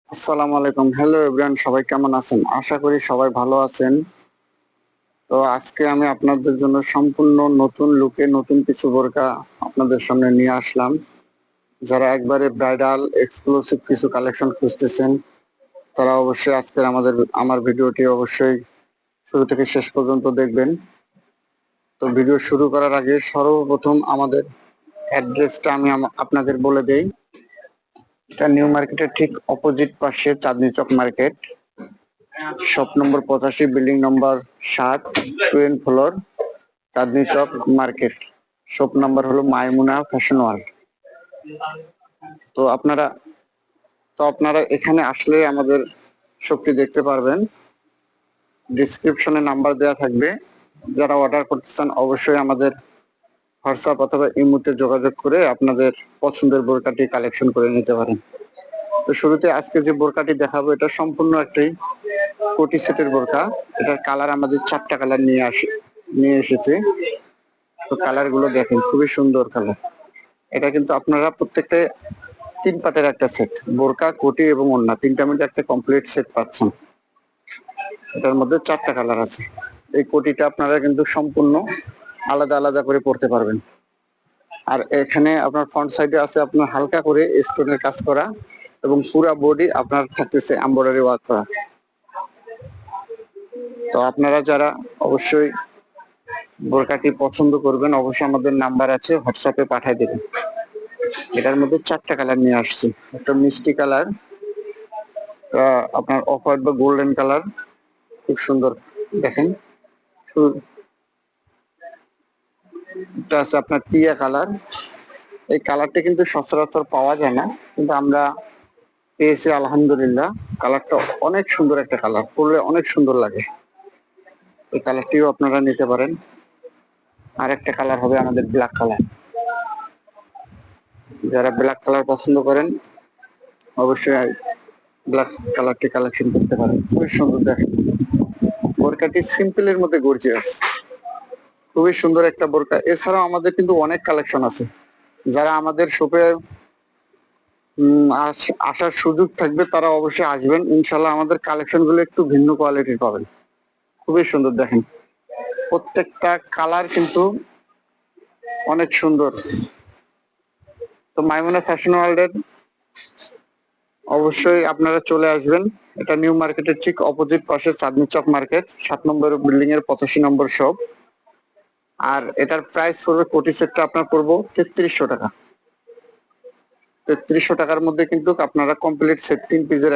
আসসালামু আলাইকুম। Hello everyone, সবাই কেমন আছেন? আশা করি সবাই ভালো আছেন। তো আজকে আমি আপনাদের জন্য সম্পূর্ণ নতুন লুকে নতুন কিছু বোরকা আপনাদের সামনে নিয়ে আসলাম। যারা একবারে ব্রাইডাল এক্সক্লুসিভ কিছু কালেকশন খুঁজতেছেন, তারা অবশ্যই আজকের আমার ভিডিওটি অবশ্যই শুরু থেকে শেষ পর্যন্ত দেখবেন। তো ভিডিও শুরু করার আগে সর্বপ্রথম আমাদের অ্যাড্রেসটা আমি আপনাদের বলে দেই। এটা নিউ মার্কেটের ঠিক অপোজিট পাশে চাঁদনী চক মার্কেট, শপ নম্বর 85, বিল্ডিং নম্বর 7, 12 ফ্লোর, চাঁদনী চক মার্কেট। শপ নাম্বার হলো মাইমুনা ফ্যাশন ওয়ার্ল্ড। তো আপনারা এখানে আসলে আমাদের শপটি দেখতে পারবেন। ডিসক্রিপশনে নাম্বার দেওয়া থাকবে। যারা অর্ডার করতে চান অবশ্যই আমাদের হোয়াটসঅ্যাপ অথবা ইমোতে যোগাযোগ করে আপনাদের পছন্দের বোরকাটি কালেকশন করে নিতে পারেন। তো শুরুতে আজকে যে বোরকাটি দেখাবো, এটা সম্পূর্ণ একটি কোটি সেটের বোরকা। এটার কালার আমাদের 4টা কালার নিয়ে এসেছে। তো কালার গুলো দেখেন, খুবই সুন্দর কালার। এটা কিন্তু আপনারা প্রত্যেকটা 3 পার্টের একটা সেট, বোরকা, কোটি এবং ওড়না 3টা মিলে একটা কমপ্লিট সেট পাচ্ছেন। এটার মধ্যে 4টা কালার আছে। এই কোটিটা আপনারা কিন্তু সম্পূর্ণ আলাদা আলাদা করে পড়তে পারবেন। আর এখানে আপনার ফ্রন্ট সাইডে আছে আপনার হালকা করে স্টোনের কাজ করা, এবং পুরা বডি আপনার থাকতেছে এমব্রয়ডারি ওয়ার্ক করা। তো আপনারা যারা অবশ্যই বোরকাটি পছন্দ করবেন, অবশ্যই আমাদের নাম্বার আছে, হোয়াটসঅ্যাপে পাঠিয়ে দেবেন। এটার মধ্যে 4টা কালার নিয়ে আসছি। একটা মিষ্টি কালার, আপনার অফ হোয়াইট বা গোল্ডেন কালার, খুব সুন্দর দেখেন। এটা আছে আপনার টিয়া কালার। এই কালারটা কিন্তু সচরাচর পাওয়া যায় না, কিন্তু আমরা পেয়েছি আলহামদুলিল্লাহ। কালারটা অনেক সুন্দর একটা কালার, পরলে অনেক সুন্দর লাগে। এই কালারটিও আপনারা নিতে পারেন। আর একটা কালার হবে আমাদের ব্ল্যাক কালার। যারা ব্ল্যাক কালার পছন্দ করেন অবশ্যই ব্ল্যাক কালারটি কালেকশন করতে পারেন। খুবই সুন্দর দেখেন, বোরকাটি সিম্পলের মধ্যে গর্জিয়াস, খুবই সুন্দর একটা বোরকা। এছাড়াও আমাদের কিন্তু অনেক কালেকশন আছে। যারা আমাদের শপে আসার সুযোগ থাকবে তারা অবশ্যই আসবেন। ইনশাল্লাহ আমাদের কালেকশন গুলো একটু ভিন্ন কোয়ালিটির পাবেন। খুবই সুন্দর দেখেন, প্রত্যেকটা কালার কিন্তু অনেক সুন্দর। তো মাইমুনা ফ্যাশন ওয়ার্ল্ডের অবশ্যই আপনারা চলে আসবেন। এটা নিউ মার্কেটের ঠিক অপোজিট পাশে চাঁদনী চক মার্কেট, 7 নম্বর বিল্ডিং এর 85 নম্বর শপ। আর এটার প্রাইস পড়বে, কোটি সেটটা আপনার পড়বো 3300 টাকা। 3300 টাকার মধ্যে কিন্তু আপনারা কমপ্লিট সেট 3 পিসের